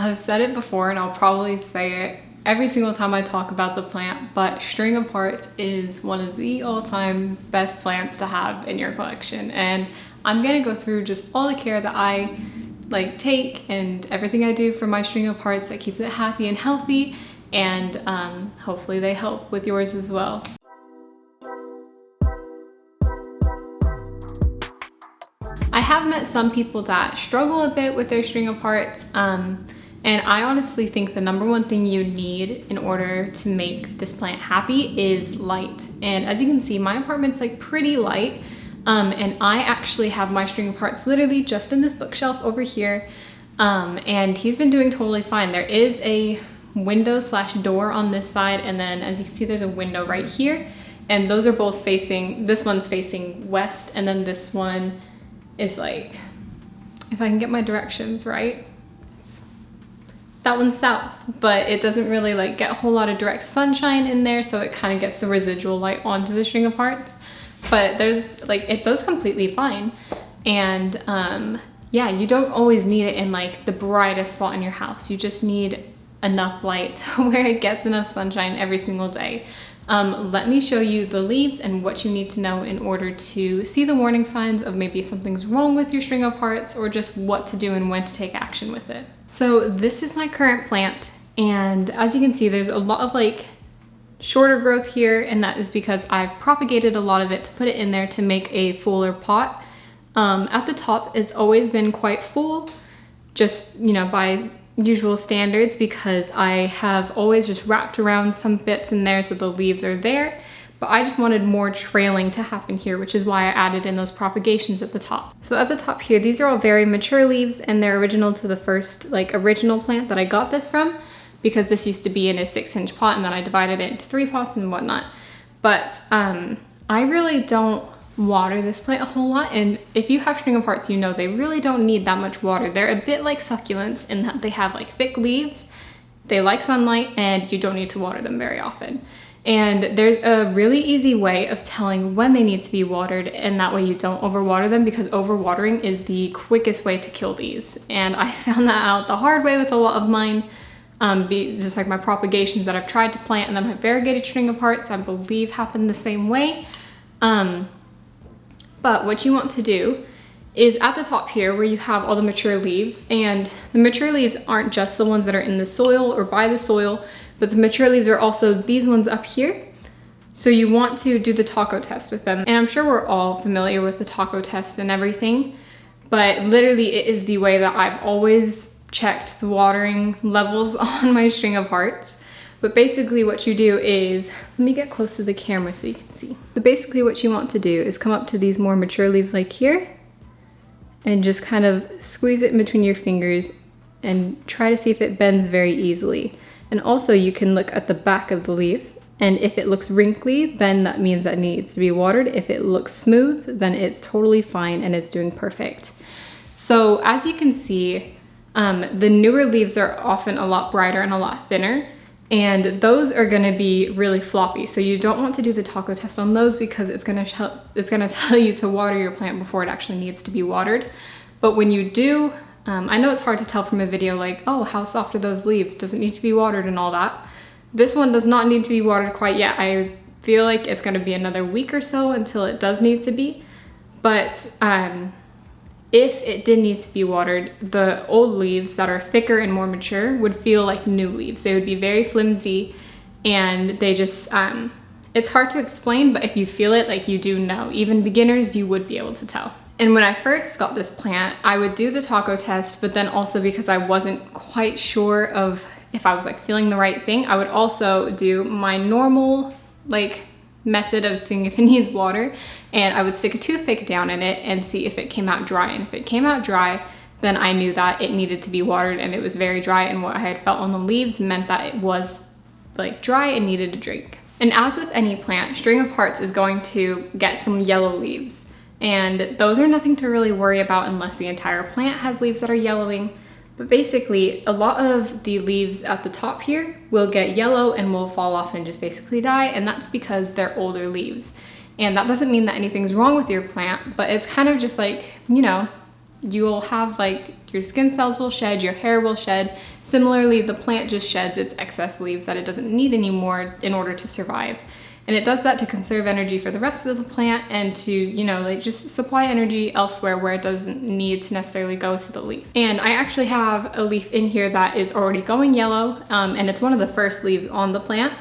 I've said it before and I'll probably say it every single time I talk about the plant, but string of hearts is one of the all-time best plants to have in your collection. And I'm gonna go through just all the care that I take and everything I do for my string of hearts that keeps it happy and healthy, and hopefully they help with yours as well. I have met some people that struggle a bit with their string of hearts, and I honestly think the number one thing you need in order to make this plant happy is light. And as you can see, my apartment's like pretty light, and I actually have my string of hearts literally just in this bookshelf over here, and he's been doing totally fine. There is a window slash door on this side, and then as you can see, there's a window right here, and those are both facing, this one's facing west, and then this one is like, if I can get my directions right, that one's south, but it doesn't really like get a whole lot of direct sunshine in there, so it kind of gets the residual light onto the string of hearts. But there's like, it does completely fine. And yeah, you don't always need it in like the brightest spot in your house. You just need enough light where it gets enough sunshine every single day. Let me show you the leaves and what you need to know in order to see the warning signs of maybe if something's wrong with your string of hearts, or just what to do and when to take action with it. So this is my current plant, and as you can see, there's a lot of like shorter growth here, and that is because I've propagated a lot of it to put it in there to make a fuller pot. At the top, it's always been quite full, just, you know, by usual standards, because I have always just wrapped around some bits in there so the leaves are there, but I just wanted more trailing to happen here, which is why I added in those propagations at the top. So at the top here, these are all very mature leaves, and they're original to the first original plant that I got this from, because this used to be in a 6-inch pot and then I divided it into 3 pots and whatnot. But I really don't water this plant a whole lot, and if you have string of hearts, you know they really don't need that much water. They're a bit like succulents in that they have like thick leaves, they like sunlight, and you don't need to water them very often. And there's a really easy way of telling when they need to be watered, and that way you don't overwater them, because overwatering is the quickest way to kill these. And I found that out the hard way with a lot of mine, just like my propagations that I've tried to plant, and then my variegated string of hearts, I believe, happened the same way. But what you want to do is at the top here where you have all the mature leaves, and the mature leaves aren't just the ones that are in the soil or by the soil, but the mature leaves are also these ones up here. So you want to do the taco test with them. And I'm sure we're all familiar with the taco test and everything, but literally it is the way that I've always checked the watering levels on my string of hearts. But basically what you do is, let me get close to the camera so you can see. So basically what you want to do is come up to these more mature leaves like here, and just kind of squeeze it in between your fingers and try to see if it bends very easily. And also you can look at the back of the leaf, and if it looks wrinkly, then that means that it needs to be watered. If it looks smooth, then it's totally fine and it's doing perfect. So as you can see, the newer leaves are often a lot brighter and a lot thinner, and those are gonna be really floppy. So you don't want to do the taco test on those, because it's gonna tell you to water your plant before it actually needs to be watered. But when you do, I know it's hard to tell from a video like, oh, how soft are those leaves? Does it need to be watered and all that? This one does not need to be watered quite yet. I feel like it's gonna be another week or so until it does need to be. But if it did need to be watered, the old leaves that are thicker and more mature would feel like new leaves. They would be very flimsy, and they just, it's hard to explain, but if you feel it, like, you do know. Even beginners, you would be able to tell. And when I first got this plant, I would do the taco test, but then also because I wasn't quite sure of if I was feeling the right thing, I would also do my normal method of seeing if it needs water, and I would stick a toothpick down in it and see if it came out dry. And if it came out dry, then I knew that it needed to be watered, and it was very dry, and what I had felt on the leaves meant that it was dry and needed a drink. And as with any plant, string of hearts is going to get some yellow leaves, and those are nothing to really worry about unless the entire plant has leaves that are yellowing. But basically, a lot of the leaves at the top here will get yellow and will fall off and just basically die, and that's because they're older leaves. And that doesn't mean that anything's wrong with your plant, but it's kind of just you know, you'll have like your skin cells will shed, your hair will shed. Similarly, the plant just sheds its excess leaves that it doesn't need anymore in order to survive. And it does that to conserve energy for the rest of the plant and to, you know, like just supply energy elsewhere where it doesn't need to necessarily go to the leaf. And I actually have a leaf in here that is already going yellow, and it's one of the first leaves on the plant.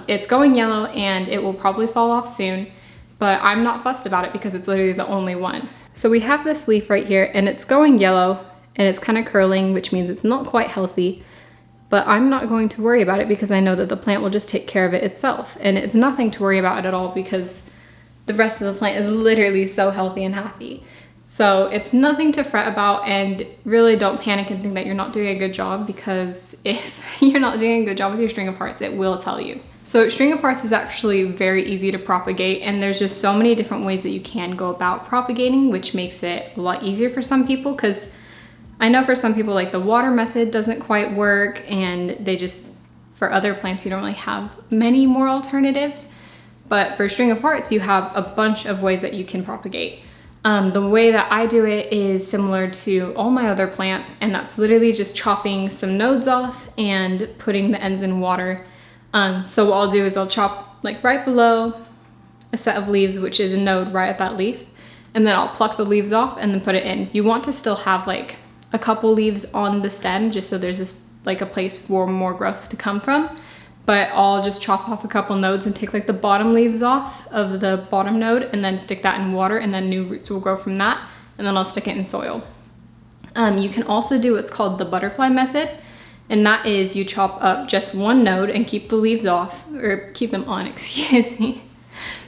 It's going yellow and it will probably fall off soon, but I'm not fussed about it because it's literally the only one. So we have this leaf right here and it's going yellow and it's kind of curling, which means it's not quite healthy. But I'm not going to worry about it because I know that the plant will just take care of it itself. And it's nothing to worry about at all because the rest of the plant is literally so healthy and happy. So it's nothing to fret about, and really don't panic and think that you're not doing a good job, because if you're not doing a good job with your string of hearts, it will tell you. So string of hearts is actually very easy to propagate, and there's just so many different ways that you can go about propagating, which makes it a lot easier for some people, because I know for some people like the water method doesn't quite work, and they just, for other plants, you don't really have many more alternatives. But for string of hearts, you have a bunch of ways that you can propagate. The way that I do it is similar to all my other plants, and that's literally just chopping some nodes off and putting the ends in water. So what I'll do is I'll chop like right below a set of leaves, which is a node right at that leaf, and then I'll pluck the leaves off and then put it in. You want to still have like a couple leaves on the stem just so there's this like a place for more growth to come from. But I'll just chop off a couple nodes and take like the bottom leaves off of the bottom node and then stick that in water, and then new roots will grow from that, and then I'll stick it in soil. You can also do what's called the butterfly method, and that is you chop up just one node and keep the leaves off, or keep them on, excuse me.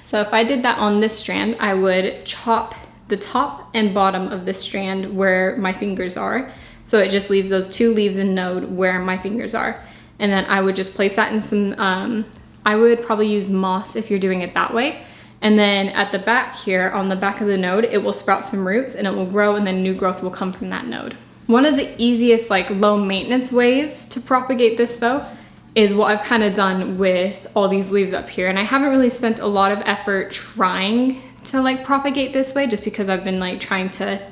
So if I did that on this strand, I would chop the top and bottom of this strand where my fingers are. So it just leaves those two leaves and node where my fingers are. And then I would just place that in some, I would probably use moss if you're doing it that way. And then at the back here, on the back of the node, it will sprout some roots and it will grow, and then new growth will come from that node. One of the easiest, like low maintenance ways to propagate this though, is what I've kind of done with all these leaves up here. And I haven't really spent a lot of effort trying to like propagate this way, just because I've been like trying to,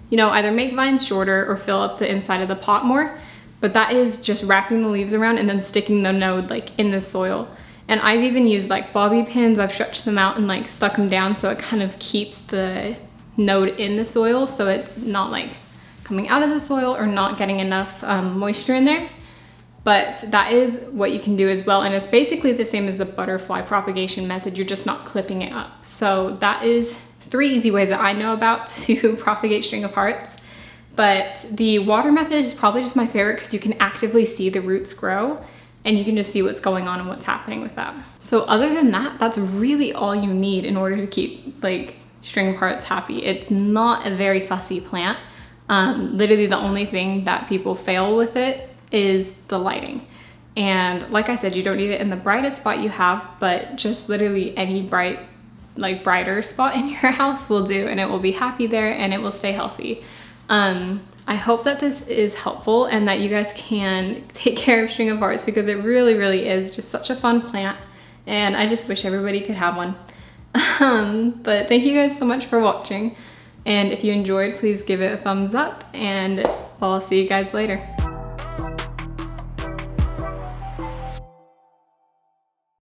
you know, either make vines shorter or fill up the inside of the pot more. But that is just wrapping the leaves around and then sticking the node like in the soil. And I've even used like bobby pins. I've stretched them out and like stuck them down so it kind of keeps the node in the soil, so it's not like coming out of the soil or not getting enough moisture in there. But that is what you can do as well. And it's basically the same as the butterfly propagation method. You're just not clipping it up. So that is 3 easy ways that I know about to propagate string of hearts. But the water method is probably just my favorite because you can actively see the roots grow and you can just see what's going on and what's happening with that. So other than that, that's really all you need in order to keep like string of hearts happy. It's not a very fussy plant. Literally the only thing that people fail with it is the lighting. And like I said, you don't need it in the brightest spot you have, but just literally any bright, like brighter spot in your house will do, and it will be happy there and it will stay healthy. I hope that this is helpful and that you guys can take care of string of hearts, because it really, really is just such a fun plant, and I just wish everybody could have one. But thank you guys so much for watching, and if you enjoyed, please give it a thumbs up, and I'll see you guys later.